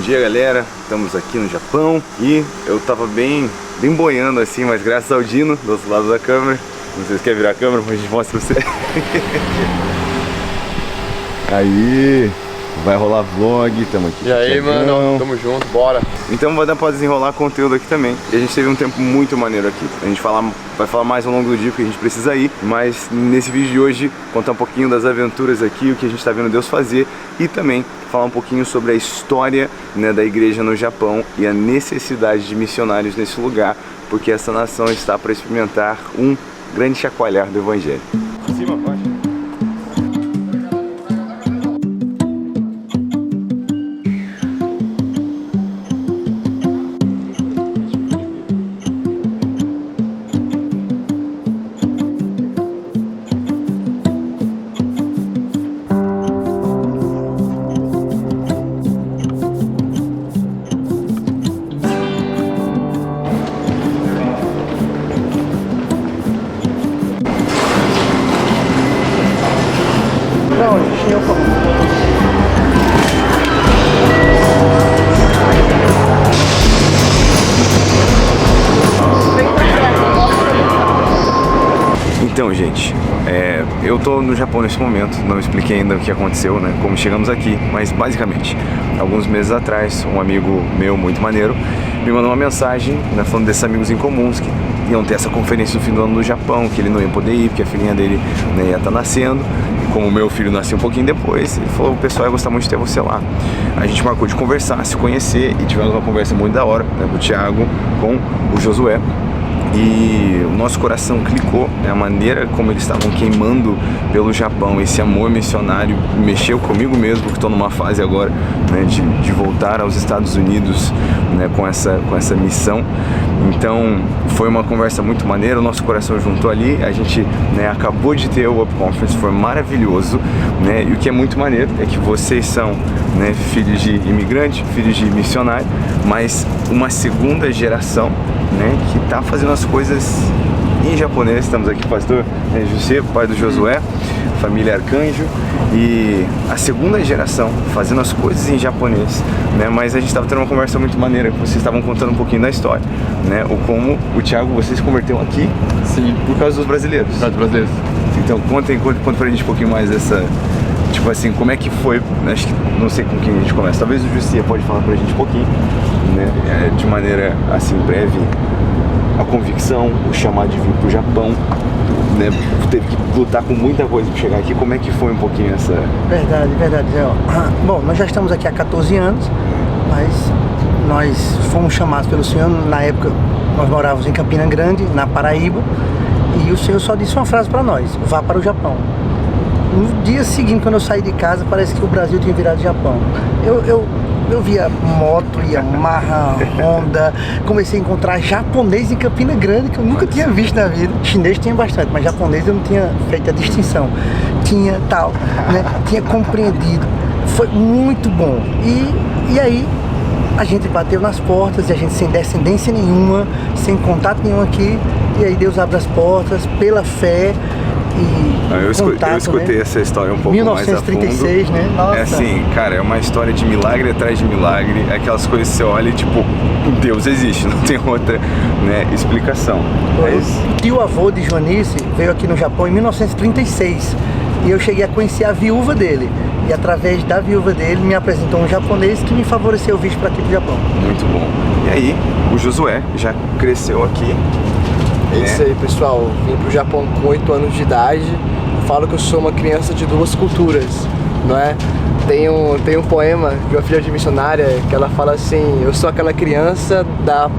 dia, galera, estamos aqui no Japão e eu tava bem boiando assim, mas graças ao Dino do outro lado da câmera, não sei se quer virar a câmera, mas a gente mostra pra você. Aí, vai rolar vlog, tamo aqui. E aí, mano, tamo junto, bora. Então vai dar pra desenrolar conteúdo aqui também. E a gente teve um tempo muito maneiro aqui. A gente vai falar mais ao longo do dia porque a gente precisa ir. Mas nesse vídeo de hoje, contar um pouquinho das aventuras aqui, o que a gente tá vendo Deus fazer. E também falar um pouquinho sobre a história, né, da igreja no Japão e a necessidade de missionários nesse lugar. Porque essa nação está para experimentar um grande chacoalhar do evangelho. Em cima, pode? Então, gente, eu tô no Japão nesse momento, não expliquei ainda o que aconteceu, né, como chegamos aqui, mas basicamente, alguns meses atrás, um amigo meu muito maneiro me mandou uma mensagem, né, falando desses amigos em comuns que iam ter essa conferência no fim do ano no Japão, que ele não ia poder ir, porque a filhinha dele, né, ia estar nascendo. Como o meu filho nasceu um pouquinho depois, ele falou: o pessoal ia gostar muito de ter você lá. A gente marcou de conversar, se conhecer, e tivemos uma conversa muito da hora, né, com o Thiago, com o Josué. E o nosso coração clicou, né? A maneira como eles estavam queimando pelo Japão, esse amor missionário mexeu comigo mesmo, porque estou numa fase agora, né, de voltar aos Estados Unidos, né, com essa missão. Então foi uma conversa muito maneira, o nosso coração juntou ali, a gente, né, acabou de ter o Up Conference, foi maravilhoso, né, e o que é muito maneiro é que vocês são, né, filhos de imigrante, filhos de missionário, mas uma segunda geração, né, que está fazendo as coisas em japonês. Estamos aqui com o pastor, né, José, pai do Josué, família Arcanjo, e a segunda geração fazendo as coisas em japonês, né, mas a gente estava tendo uma conversa muito maneira, que vocês estavam contando um pouquinho da história, né, o como o Thiago, você se converteu aqui. Sim. Por causa dos brasileiros. Por causa dos brasileiros. Então conta pra gente um pouquinho mais dessa, tipo assim, como é que foi, acho que, não sei com quem a gente começa, talvez o José pode falar pra gente um pouquinho, né, de maneira assim breve, a convicção, o chamado de vir pro Japão, né, teve que lutar com muita coisa para chegar aqui. Como é que foi um pouquinho essa... Verdade, Zé. Bom, nós já estamos aqui há 14 anos, mas nós fomos chamados pelo Senhor. Na época nós morávamos em Campina Grande, na Paraíba, e o Senhor só disse uma frase para nós: vá para o Japão. No dia seguinte, quando eu saí de casa, parece que o Brasil tinha virado Japão. Eu via moto, Yamaha, Honda, comecei a encontrar japonês em Campina Grande, que eu nunca tinha visto na vida. Chinês tinha bastante, mas japonês eu não tinha feito a distinção. Tinha tal, né? Tinha compreendido. Foi muito bom. E aí a gente bateu nas portas, e a gente sem descendência nenhuma, sem contato nenhum aqui, e aí Deus abre as portas pela fé. Eu escutei, né, essa história um pouco 1936, mais a fundo, né? Nossa. É assim, cara, é uma história de milagre atrás de milagre, aquelas coisas que você olha e tipo, Deus existe, não tem outra, né, explicação. O tio-avô de Joanice veio aqui no Japão em 1936, e eu cheguei a conhecer a viúva dele, e através da viúva dele me apresentou um japonês que me favoreceu o visto para aqui pro Japão. Muito bom. E aí, o Josué já cresceu aqui. É isso aí, pessoal. Vim pro Japão com 8 anos de idade. Falo que eu sou uma criança de duas culturas, não é? Tem um poema de uma filha de missionária que ela fala assim: eu sou aquela criança da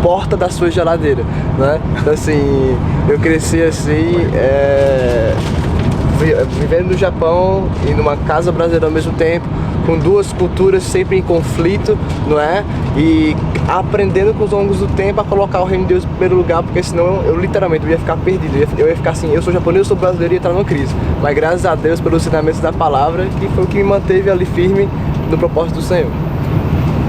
porta da sua geladeira, né? Então assim, eu cresci assim, vivendo no Japão e numa casa brasileira ao mesmo tempo, com duas culturas sempre em conflito, não é? E aprendendo com os longos do tempo a colocar o reino de Deus em primeiro lugar, porque senão eu literalmente ia ficar perdido, eu ia ficar assim: eu sou japonês, eu sou brasileiro, e ia entrar numa crise. Mas graças a Deus pelos ensinamentos da palavra, que foi o que me manteve ali firme no propósito do Senhor.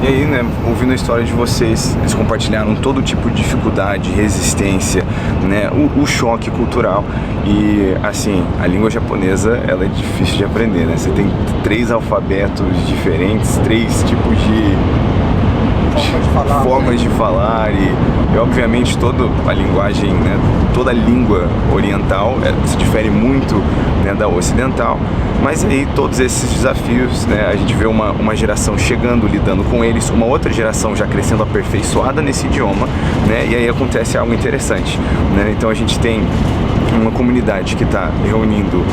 E aí, né, ouvindo a história de vocês, eles compartilharam todo tipo de dificuldade, resistência, né, o choque cultural. E assim, a língua japonesa, ela é difícil de aprender, né? Você tem 3 alfabetos diferentes, 3 tipos de formas de falar e obviamente toda a linguagem, né, toda a língua oriental se difere muito, né, da ocidental, mas aí todos esses desafios, né, a gente vê uma geração chegando, lidando com eles, uma outra geração já crescendo aperfeiçoada nesse idioma, né, e aí acontece algo interessante, né? Então a gente tem uma comunidade que está reunindo,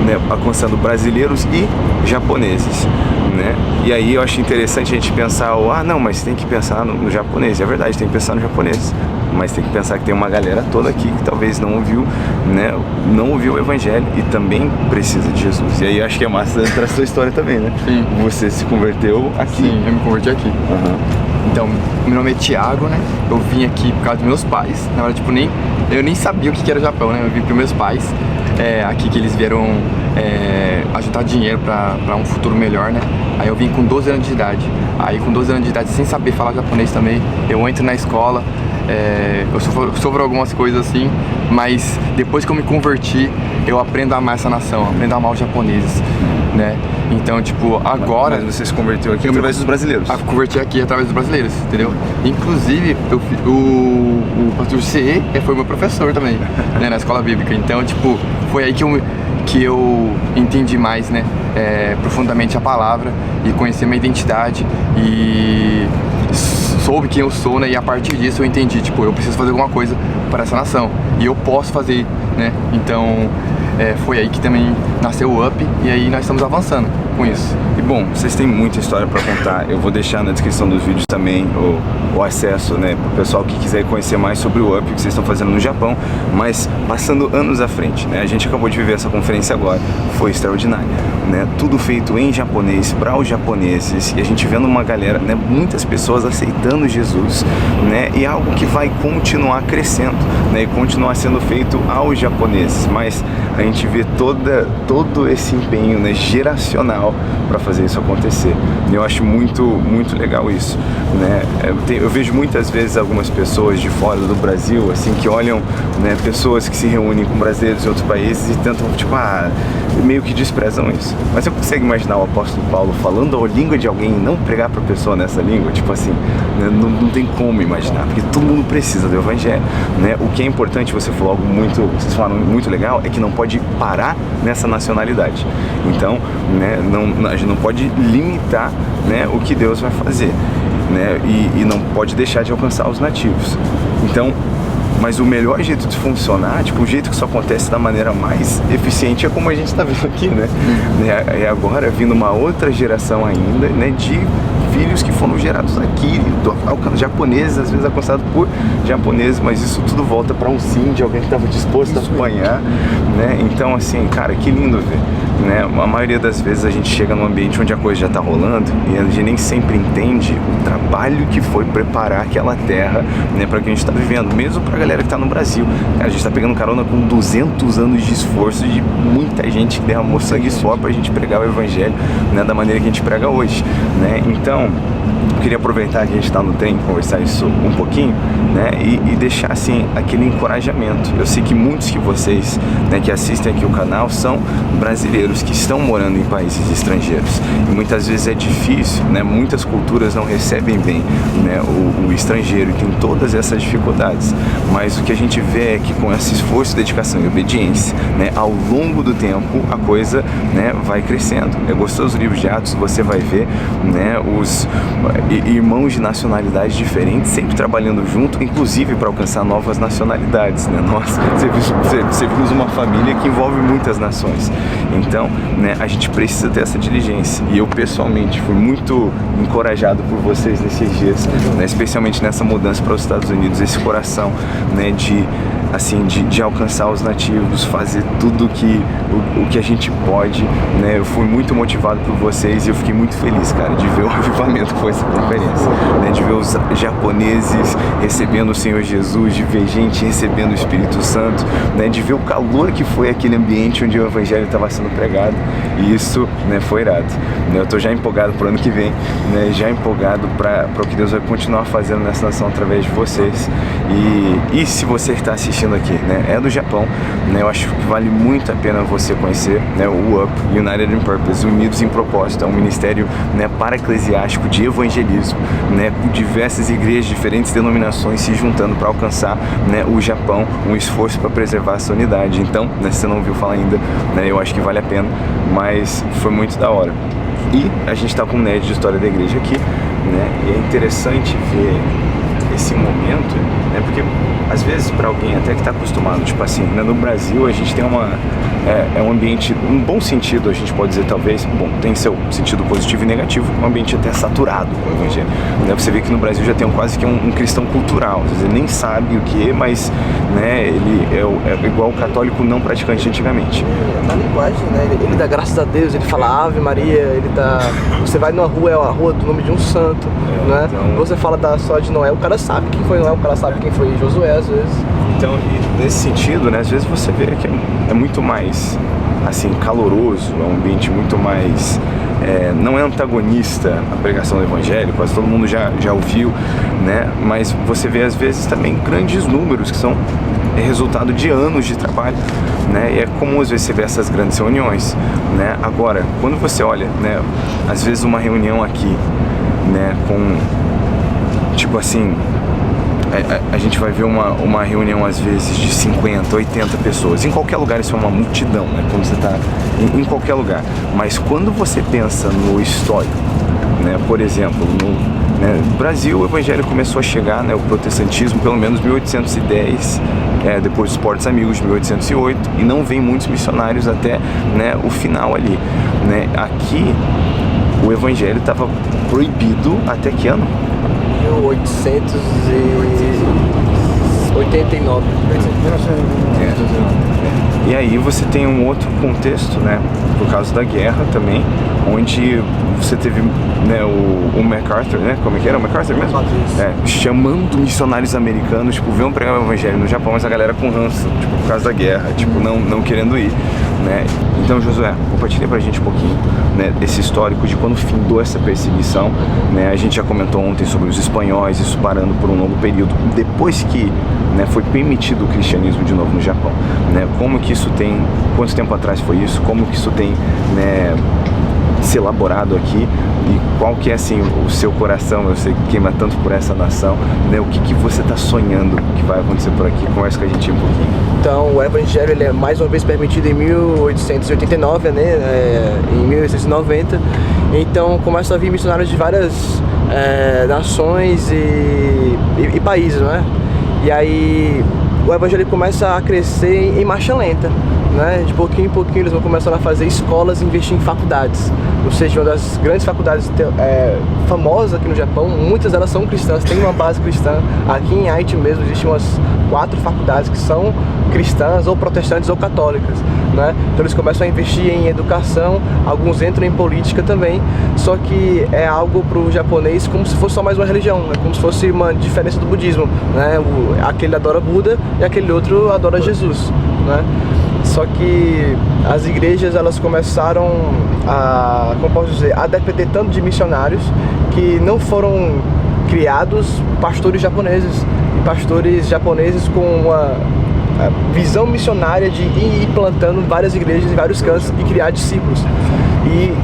né, alcançando brasileiros e japoneses, né? E aí eu acho interessante a gente pensar, não, mas tem que pensar no japonês. É verdade, tem que pensar no japonês, mas tem que pensar que tem uma galera toda aqui que talvez não ouviu, né, não ouviu o evangelho e também precisa de Jesus. E aí eu acho que é massa entrar a sua história também, né? Sim. Você se converteu aqui. Sim, eu me converti aqui. Uhum. Então, meu nome é Thiago, né? Eu vim aqui por causa dos meus pais. Na verdade, tipo, eu nem sabia o que era o Japão, né? Eu vim pros meus pais, aqui que eles vieram ajudar dinheiro pra um futuro melhor, né? Aí eu vim com 12 anos de idade. Aí com 12 anos de idade, sem saber falar japonês também, eu entro na escola, eu sofro algumas coisas assim, mas depois que eu me converti, eu aprendo a amar essa nação, aprendo a amar os japoneses, né? Então, tipo, agora... Mas você se converteu aqui através dos brasileiros? Eu converti aqui através dos brasileiros, entendeu? Inclusive, o pastor CE foi meu professor também, né, na escola bíblica. Então, tipo, foi aí que eu entendi mais, né, profundamente a palavra e conheci minha identidade e soube quem eu sou, né, e a partir disso eu entendi, tipo, eu preciso fazer alguma coisa para essa nação e eu posso fazer, né, então foi aí que também nasceu o UP e aí nós estamos avançando com isso. E bom, vocês têm muita história para contar, eu vou deixar na descrição dos vídeos também o acesso, né, para o pessoal que quiser conhecer mais sobre o UP, o que vocês estão fazendo no Japão, mas passando anos à frente, né, a gente acabou de viver essa conferência agora, foi extraordinária, né, tudo feito em japonês, para os japoneses, e a gente vendo uma galera, né, muitas pessoas aceitando Jesus, né, e algo que vai continuar crescendo, né, e continuar sendo feito aos japoneses, mas a gente vê todo esse empenho, né, geracional para fazer isso acontecer. E eu acho muito legal isso, né? Eu vejo muitas vezes algumas pessoas de fora do Brasil, assim, que olham, né, pessoas que se reúnem com brasileiros em outros países e tentam, tipo, meio que desprezam isso. Mas você consegue imaginar o apóstolo Paulo falando a língua de alguém e não pregar para a pessoa nessa língua? Tipo assim, né, não tem como imaginar, porque todo mundo precisa do evangelho, né? O que é importante, vocês falaram muito legal, é que não pode parar nessa nacionalidade. Então, né, a gente não pode limitar, né, o que Deus vai fazer, né, e não pode deixar de alcançar os nativos. Então, mas o melhor jeito de funcionar, tipo, o jeito que isso acontece da maneira mais eficiente é como a gente está vendo aqui, né? É agora vindo uma outra geração ainda, né, de filhos que foram gerados aqui, japoneses, às vezes alcançados por japoneses, mas isso tudo volta para um sim de alguém que estava disposto a apanhar, né? Então, assim, cara, que lindo ver, né? A maioria das vezes a gente chega num ambiente onde a coisa já está rolando e a gente nem sempre entende o trabalho que foi preparar aquela terra, né, para que a gente está vivendo, mesmo para a galera que está no Brasil. Cara, a gente está pegando carona com 200 anos de esforço de muita gente que derramou sangue e suor para a gente pregar o evangelho, né, da maneira que a gente prega hoje, né? Então, eu queria aproveitar que a gente está no trem, conversar isso um pouquinho, né, e deixar, assim, aquele encorajamento. Eu sei que muitos de vocês, né, que assistem aqui o canal são brasileiros que estão morando em países estrangeiros e muitas vezes é difícil, né, muitas culturas não recebem bem, né, o estrangeiro e tem todas essas dificuldades, mas o que a gente vê é que com esse esforço, dedicação e obediência, né, ao longo do tempo a coisa, né, vai crescendo. É gostoso o livro de Atos, você vai ver, né, os irmãos de nacionalidades diferentes sempre trabalhando junto, inclusive para alcançar novas nacionalidades, né? Nossa, você viu uma família que envolve muitas nações. Então, né, a gente precisa ter essa diligência. E eu pessoalmente fui muito encorajado por vocês nesses dias, né, especialmente nessa mudança para os Estados Unidos, esse coração, né, de assim, de alcançar os nativos, fazer tudo o que a gente pode, né? Eu fui muito motivado por vocês e eu fiquei muito feliz, cara, de ver o avivamento que foi essa conferência, né? De ver os japoneses recebendo o Senhor Jesus, de ver gente recebendo o Espírito Santo, né? De ver o calor que foi aquele ambiente onde o Evangelho estava sendo pregado, e isso, né, foi irado. Eu tô já empolgado pro ano que vem, né? Já empolgado para o que Deus vai continuar fazendo nessa nação através de vocês. E se você está assistindo aqui, né, é do Japão, né, eu acho que vale muito a pena você conhecer, né, o UP, United in Purpose, Unidos em Propósito. É um ministério, né, para-eclesiástico de evangelismo, né, com diversas igrejas, diferentes denominações se juntando para alcançar, né, o Japão, um esforço para preservar essa unidade. Então, né, se você não ouviu falar ainda, né, eu acho que vale a pena, mas foi muito da hora. E a gente está com um nerd de história da igreja aqui, né, e é interessante ver esse momento, né, porque às vezes para alguém até que está acostumado, tipo assim, né, no Brasil a gente tem um ambiente, um bom sentido, a gente pode dizer talvez, bom, tem seu sentido positivo e negativo, um ambiente até saturado com o evangelho, né? Você vê que no Brasil já tem quase que um cristão cultural, às vezes ele nem sabe o que é, mas, né, ele é igual o católico não praticante antigamente. Na linguagem, né, ele dá graças a Deus, ele fala Ave Maria, você vai numa rua, é a rua do nome de um santo, né? Então, você fala só de Noé, o cara sabe quem foi Noé, o cara sabe quem foi Josué, às vezes. Então, nesse sentido, né, às vezes você vê que é muito mais, assim, caloroso, é um ambiente muito mais, não é antagonista a pregação do evangelho, quase todo mundo já ouviu, né, mas você vê às vezes também grandes números que são resultado de anos de trabalho, né, e é comum às vezes você ver essas grandes reuniões, né. Agora, quando você olha, né, às vezes uma reunião aqui, né, com, tipo assim, a gente vai ver uma reunião às vezes de 50, 80 pessoas. Em qualquer lugar isso é uma multidão, né? Quando você está em qualquer lugar. Mas quando você pensa no histórico, né? Por exemplo, no Brasil o evangelho começou a chegar, né? O protestantismo pelo menos 1810, depois dos Portos Amigos de 1808, e não vem muitos missionários até, né, o final ali, né? Aqui o evangelho estava proibido até que ano? 1889. E aí você tem um outro contexto, né, por causa da guerra também, onde você teve, né, o MacArthur, né, como é que era? O MacArthur mesmo? Chamando missionários americanos, tipo, venham pregar o evangelho no Japão, mas a galera com ranço, tipo, por causa da guerra, tipo, não querendo ir, né. Então, Josué, compartilha pra gente um pouquinho, né, desse histórico de quando findou essa perseguição, né. A gente já comentou ontem sobre os espanhóis, isso parando por um longo período, depois que, né, foi permitido o cristianismo de novo no Japão, né, como que isso tem, quanto tempo atrás foi isso, como que isso tem, né, se elaborado aqui, e qual que é, assim, o seu coração, eu sei que queima tanto por essa nação, né, o que você está sonhando que vai acontecer por aqui? Conversa com a gente um pouquinho. Então, o evangelho, ele é mais uma vez permitido em 1889, né, em 1890, então começam a vir missionários de várias nações e países, né, e aí o evangelho começa a crescer em marcha lenta, né? De pouquinho em pouquinho eles vão começar a fazer escolas e investir em faculdades. Ou seja, uma das grandes faculdades famosas aqui no Japão, muitas delas são cristãs, tem uma base cristã. Aqui em Aichi mesmo existem umas 4 faculdades que são cristãs, ou protestantes, ou católicas, né? Então eles começam a investir em educação, alguns entram em política também, só que é algo para o japonês como se fosse só mais uma religião, né? Como se fosse uma diferença do budismo, né? Aquele adora Buda e aquele outro adora Jesus, né? Só que as igrejas, elas começaram a, como posso dizer, a depender tanto de missionários que não foram criados pastores japoneses, e pastores japoneses com uma visão missionária de ir plantando várias igrejas em vários cantos e criar discípulos.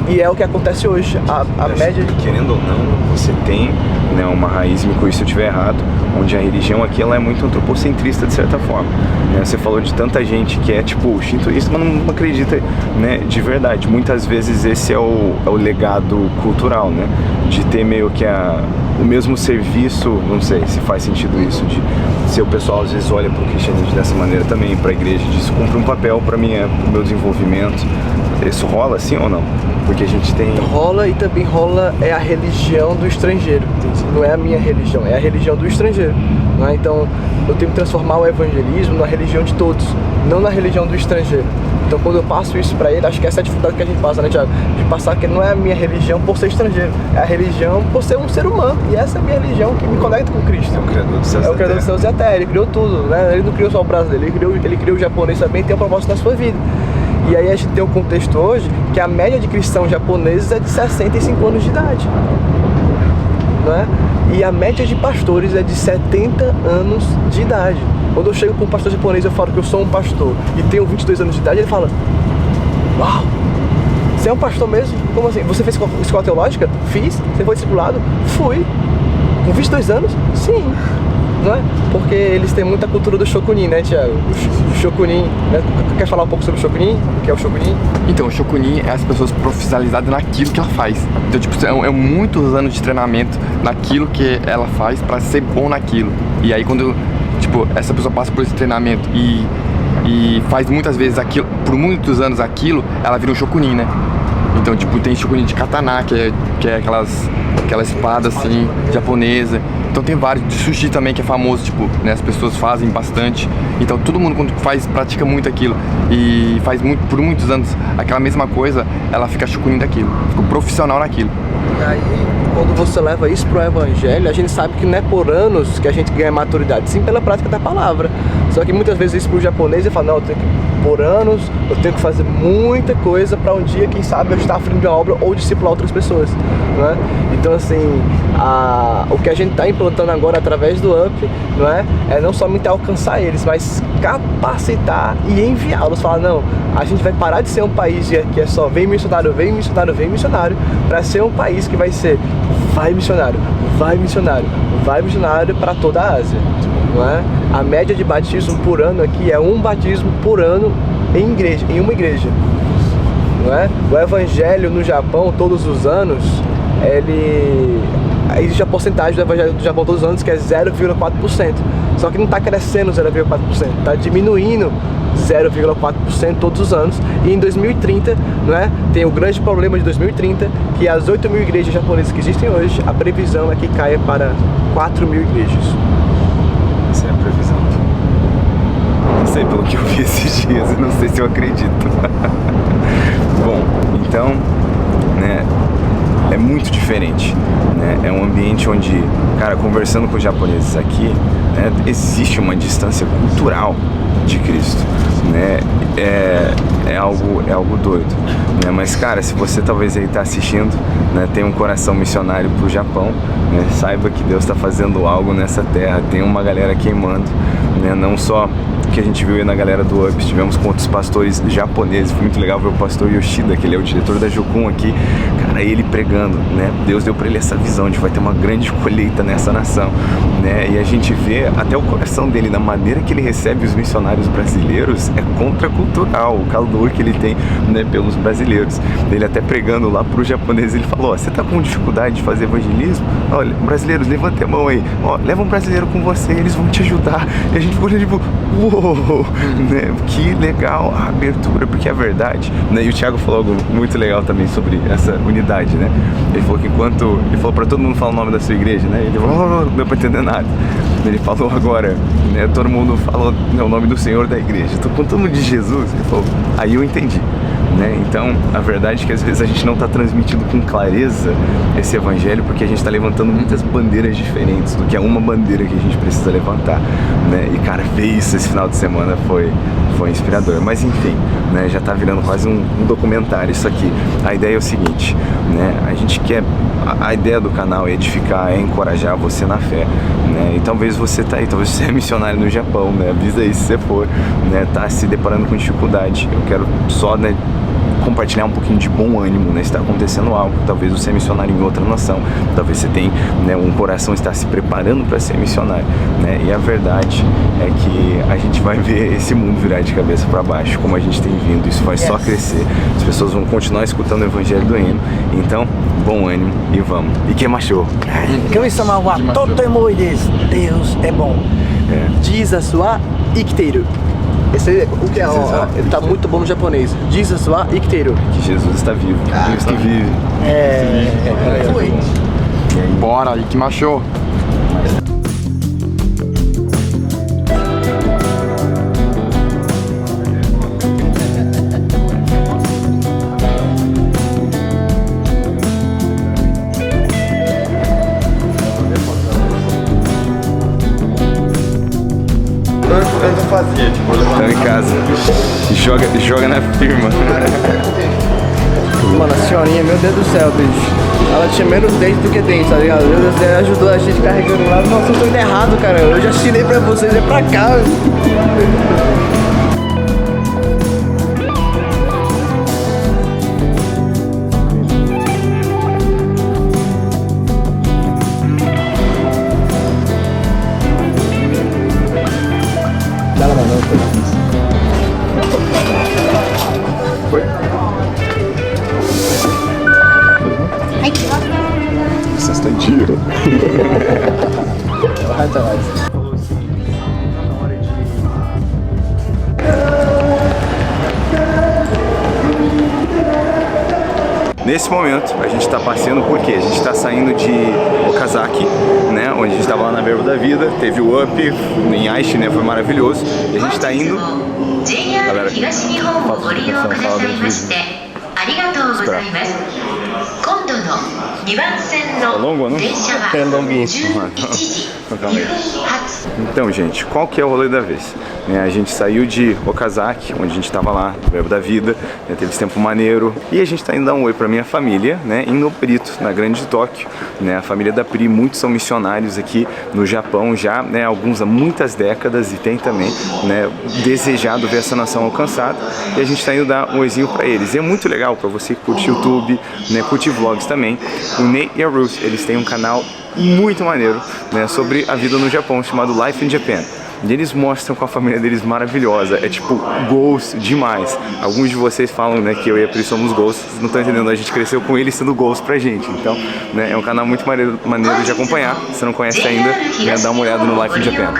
E é o que acontece hoje. A média de... Querendo ou não, você tem, né, uma raiz, me corrija se eu estiver errado, onde a religião aqui ela é muito antropocentrista de certa forma, né? Você falou de tanta gente que é tipo shintoísta, mas não acredita, né, de verdade. Muitas vezes esse é o legado cultural, né, de ter meio que o mesmo serviço, não sei se faz sentido isso, de se o pessoal às vezes olha para o cristianismo dessa maneira também, para a igreja, disso cumpre um papel para mim, pro meu desenvolvimento. Isso rola assim ou não? Porque a gente tem... Rola, e também rola é a religião do estrangeiro, não é a minha religião, é a religião do estrangeiro, não é? Então eu tenho que transformar o evangelismo na religião de todos, não na religião do estrangeiro. Então quando eu passo isso pra ele, acho que essa é a dificuldade que a gente passa, né, Thiago? De passar que não é a minha religião por ser estrangeiro, é a religião por ser um ser humano, e essa é a minha religião que me conecta com Cristo. É o Criador dos céus, é o Criador dos céus e da terra, ele criou tudo, né? Ele não criou só o brasileiro, ele criou o japonês também, tem um propósito na sua vida. E aí a gente tem um contexto hoje que a média de cristãos japoneses é de 65 anos de idade, não é? E a média de pastores é de 70 anos de idade. Quando eu chego para um pastor japonês, eu falo que eu sou um pastor e tenho 22 anos de idade, ele fala: uau, você é um pastor mesmo? Como assim? Você fez escola teológica? Fiz. Você foi discipulado? Fui. Com 22 anos? Sim. Não é? Porque eles têm muita cultura do shokunin, né, Thiago? O shokunin, né? Quer falar um pouco sobre o shokunin? O que é o shokunin? Então, o shokunin é as pessoas profissionalizadas naquilo que ela faz. Então, tipo, é muitos anos de treinamento naquilo que ela faz pra ser bom naquilo. E aí, quando, tipo, essa pessoa passa por esse treinamento e faz muitas vezes aquilo, por muitos anos aquilo, ela vira um shokunin, né? Então, tipo, tem shokunin de katana, que é aquela espada, assim, japonesa. Então tem vários, de sushi também, que é famoso, tipo, né, as pessoas fazem bastante. Então todo mundo quando pratica muito aquilo e faz por muitos anos aquela mesma coisa, ela fica shokunin daquilo, fica profissional naquilo. E aí, quando você leva isso pro evangelho, a gente sabe que não é por anos que a gente ganha maturidade, sim pela prática da palavra. Só que muitas vezes isso pro japonês, ele fala: não, eu tenho que, por anos, eu tenho que fazer muita coisa para um dia, quem sabe, eu estar à frente de uma obra ou discipular outras pessoas, né? Então, assim, o que a gente está implantando agora através do UP, não é não somente alcançar eles, mas capacitar e enviá-los. Falar: não, a gente vai parar de ser um país que é só vem missionário, vem missionário, vem missionário, para ser um país que vai ser vai missionário, vai missionário, vai missionário para toda a Ásia, não é? A média de batismo por ano aqui é um batismo por ano em uma igreja, não é? O evangelho no Japão, todos os anos, existe a porcentagem do evangelho do Japão todos os anos que é 0,4%. Só que não está crescendo 0,4%, está diminuindo 0,4% todos os anos. E em 2030, não é? Tem o grande problema de 2030, que as 8 mil igrejas japonesas que existem hoje, a previsão é que caia para 4 mil igrejas. Essa é a previsão. Não sei, pelo que eu vi esses dias, eu não sei se eu acredito. Bom, então, né, é muito diferente, né? É um ambiente onde, cara, conversando com os japoneses aqui, né, existe uma distância cultural de Cristo, né? É algo doido, né? Mas, cara, se você talvez aí tá assistindo, né, tem um coração missionário pro Japão, né, saiba que Deus está fazendo algo nessa terra, tem uma galera queimando, né? Não só que a gente viu aí na galera do UP, estivemos com outros pastores japoneses, foi muito legal ver o pastor Yoshida, que ele é o diretor da Jokun aqui, cara, ele pregando, né? Deus deu para ele essa visão de vai ter uma grande colheita nessa nação, né? E a gente vê até o coração dele, na maneira que ele recebe os missionários brasileiros, é contracultural, o calor que ele tem, né, pelos brasileiros. Ele até pregando lá pro japonês, ele falou: ó, você tá com dificuldade de fazer evangelismo? Olha, brasileiros, levanta a mão aí, ó, leva um brasileiro com você, eles vão te ajudar. E a gente ficou tipo, uou, né? Que legal a abertura, porque é verdade, né? E o Thiago falou algo muito legal também sobre essa unidade, né? Ele falou que ele falou pra todo mundo falar o nome da sua igreja, né? Ele falou: oh, não deu pra entender nada. Ele falou agora, né? Todo mundo falou, né, o nome do Senhor da igreja. Tô com todo mundo de Jesus. Ele falou: aí eu entendi, né? Então, a verdade é que às vezes a gente não está transmitindo com clareza esse evangelho, porque a gente está levantando muitas bandeiras diferentes do que é uma bandeira que a gente precisa levantar, né? E, cara, ver isso esse final de semana foi inspirador. Mas enfim, né, já está virando quase um documentário isso aqui. A ideia é o seguinte, né? A gente quer... A ideia do canal é edificar, é encorajar você na fé, né? E talvez você tá aí, talvez você é missionário no Japão, né? Avisa aí se você for, né? Tá se deparando com dificuldade. Eu quero só, né, compartilhar um pouquinho de bom ânimo, né? Está acontecendo algo, talvez você é missionário em outra nação, talvez você tenha, né, um coração está se preparando para ser missionário, né? E a verdade é que a gente vai ver esse mundo virar de cabeça para baixo, como a gente tem vindo, isso vai só crescer, as pessoas vão continuar escutando o evangelho do hino, então, bom ânimo e vamos. E que machou? Deus é bom. Jesus wa ikiteiru. Esse aí, o que é? Ó, ele tá muito bom no japonês. Jesus wa ikiteiru. Que Jesus está vivo, Cristo vive. Foi. Bora, aí que machou. Antes eu fazia, tipo, levando em casa e joga na firma. Mano, a senhorinha, meu Deus do céu, bicho. Ela tinha menos dente do que dente, tá ligado? Meu Deus, ela ajudou a gente carregando lá. Nossa, eu tô indo errado, cara. Eu já assinei pra vocês, é pra cá. Nesse momento, a gente está passeando porque a gente está saindo de Okazaki, né, onde a gente estava lá na Verbo da Vida, teve o Up em Aichi, né, foi maravilhoso, e a gente está indo... Galera, fala do vídeo. É longo, não? É longuinho. Então, gente, qual que é o rolê da vez? A gente saiu de Okazaki, onde a gente estava lá, no Verbo da Vida, né, teve esse tempo maneiro, e a gente está indo dar um oi para minha família, né, em Nobrito, na Grande Tóquio, né, a família da Pri, muitos são missionários aqui no Japão já, né, alguns há muitas décadas, e tem também, né, desejado ver essa nação alcançada, e a gente está indo dar um oizinho para eles. E é muito legal para você que curte YouTube, né, curte vlogs também. O Nate e a Ruth, eles têm um canal muito maneiro, né, sobre a vida no Japão, chamado Life in Japan. E eles mostram com a família deles maravilhosa, é tipo goals demais. Alguns de vocês falam, né, que eu e a Pri somos goals, vocês não estão entendendo, a gente cresceu com eles sendo goals pra gente. Então, né, é um canal muito maneiro de acompanhar. Se você não conhece ainda, né, dá uma olhada no Life in Japan.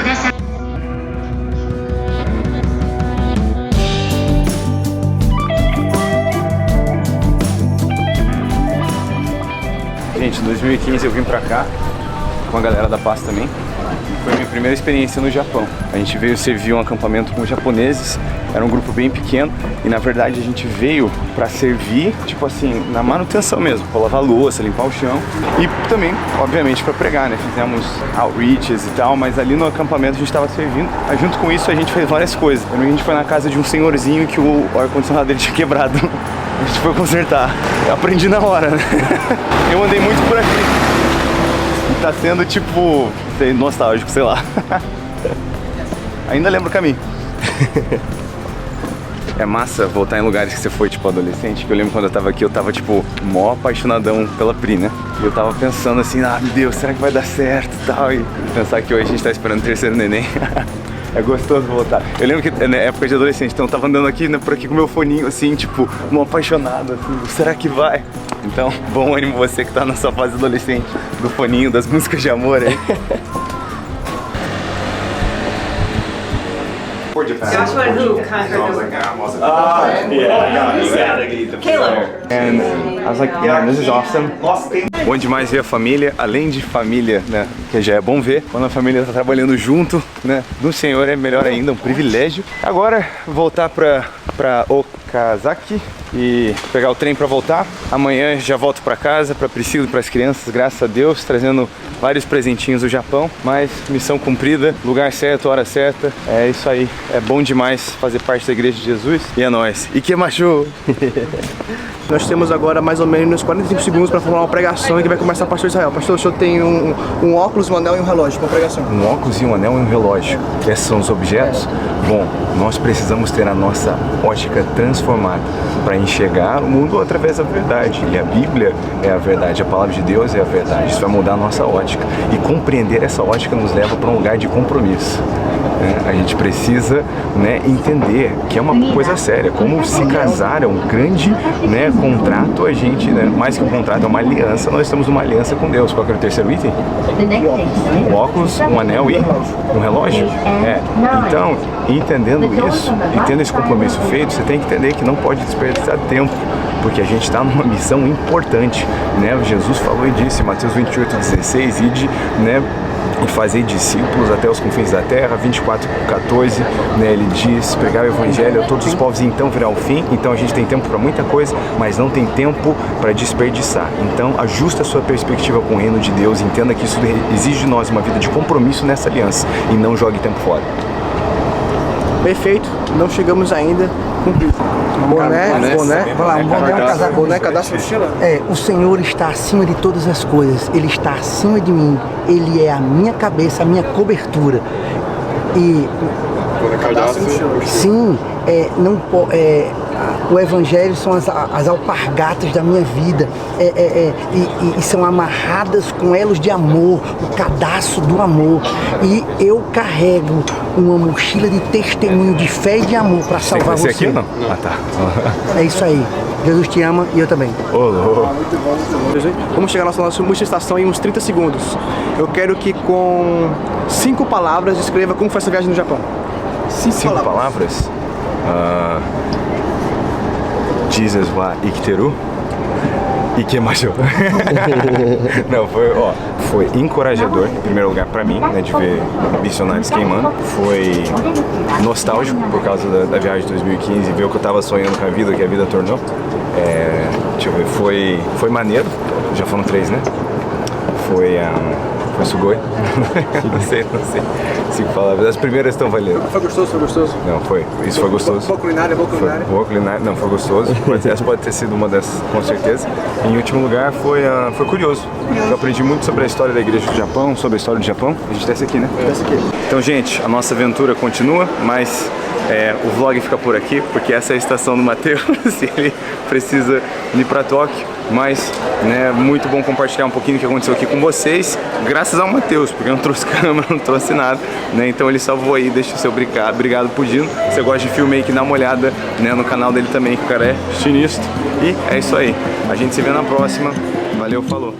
Gente, em 2015 eu vim pra cá com a galera da Paz também. Foi a minha primeira experiência no Japão. A gente veio servir um acampamento com japoneses, era um grupo bem pequeno e na verdade a gente veio pra servir, tipo assim, na manutenção mesmo, pra lavar louça, limpar o chão e também, obviamente, pra pregar, né? Fizemos outreaches e tal, mas ali no acampamento a gente tava servindo. Junto com isso a gente fez várias coisas. A gente foi na casa de um senhorzinho que o ar-condicionado dele tinha quebrado. A gente foi consertar. Eu aprendi na hora, né? Eu andei muito por aqui. E tá sendo tipo, nostálgico, sei lá. Ainda lembro o caminho. É massa voltar em lugares que você foi, tipo, adolescente. Que eu lembro quando eu tava aqui, eu tava, tipo, mó apaixonadão pela Pri, né? E eu tava pensando assim, ah, meu Deus, será que vai dar certo e tal? E pensar que hoje a gente tá esperando o terceiro neném. É gostoso voltar. Eu lembro que na época de adolescente, então eu tava andando aqui, né, por aqui com meu foninho, assim, tipo, mó apaixonado, assim, será que vai? Então, bom ânimo você que tá na sua fase adolescente, do foninho, das músicas de amor aí. Joshua who conquered Caleb. And I was like, yeah, this is awesome. Bom demais ver a família, além de família, né, que já é bom ver, quando a família tá trabalhando junto, né, no Senhor é melhor ainda, um privilégio. Agora, voltar pra Okazaki e pegar o trem pra voltar. Amanhã já volto pra casa, pra Priscila e pras crianças, graças a Deus, trazendo vários presentinhos do Japão, mas missão cumprida, lugar certo, hora certa, é isso aí. É bom demais fazer parte da Igreja de Jesus e é nóis. E que macho! Nós temos agora mais ou menos 45 segundos para formar uma pregação. pregação e que vai começar o pastor Israel. Pastor, o senhor tem um óculos, um anel e um relógio para pregação. Um óculos e um anel e um relógio. Esses são os objetos? Bom, nós precisamos ter a nossa ótica transformada para enxergar o mundo através da verdade. E a Bíblia é a verdade, a palavra de Deus é a verdade. Isso vai mudar a nossa ótica. E compreender essa ótica nos leva para um lugar de compromisso. A gente precisa, né, entender que é uma coisa séria. Como se casar é um grande, né, contrato, a gente, né, mais que um contrato, é uma aliança. Nós estamos numa aliança com Deus. Qual que era o terceiro item? Um óculos, um anel e um relógio. Então, entendendo isso e tendo esse compromisso feito, você tem que entender que não pode desperdiçar tempo, porque a gente está numa missão importante, né? Jesus falou e disse, Mateus 28:16, ide, né, e fazer discípulos até os confins da terra. 24:14, né, ele diz, pregar o evangelho a todos os povos e então virá o fim. Então a gente tem tempo para muita coisa, mas não tem tempo para desperdiçar. Então ajusta a sua perspectiva com o reino de Deus, entenda que isso exige de nós uma vida de compromisso nessa aliança e não jogue tempo fora. Perfeito, não chegamos ainda. Boné, Vai lá, um boné, um casaco. boné, cadastro, mochila. O Senhor está acima de todas as coisas. Ele está acima de mim. Ele é a minha cabeça, a minha cobertura. E sim, o Evangelho são as alpargatas da minha vida, e são amarradas com elos de amor, o cadastro do amor. E eu carrego uma mochila de testemunho, de fé e de amor para salvar você. Aqui, não? Ah, tá. É isso aí. Jesus te ama e eu também. Vamos chegar na nossa última estação em uns 30 segundos. Eu quero que com 5 palavras descreva como foi essa viagem no Japão. 5 palavras? Jesus wa ikiteru. Ikemashou. Não, foi encorajador, em primeiro lugar pra mim, né, de ver missionários queimando. Foi nostálgico por causa da viagem de 2015, ver o que eu tava sonhando com a vida, que a vida tornou. Deixa eu ver, foi maneiro, já foram 3, né? Foi sugoi. não sei. 5 palavras. As primeiras estão valendo. Foi gostoso? Não, foi. Isso foi gostoso. Boa culinária. Boa culinária. Não, foi gostoso. Essa pode ter sido uma dessas, com certeza. Em último lugar, foi curioso. Eu aprendi muito sobre a história da igreja do Japão, sobre a história do Japão. A gente desce aqui, né? Desce aqui. Então, gente, a nossa aventura continua, mas o vlog fica por aqui, porque essa é a estação do Matheus e ele precisa ir para Tóquio. Mas, né, muito bom compartilhar um pouquinho do que aconteceu aqui com vocês, graças ao Matheus, porque eu não trouxe câmera, não trouxe nada, né? Então ele salvou aí, deixa o seu obrigado por Dino. Se você gosta de filme aí, que dá uma olhada, né, no canal dele também, que o cara é sinistro. E é isso aí. A gente se vê na próxima. Valeu, falou!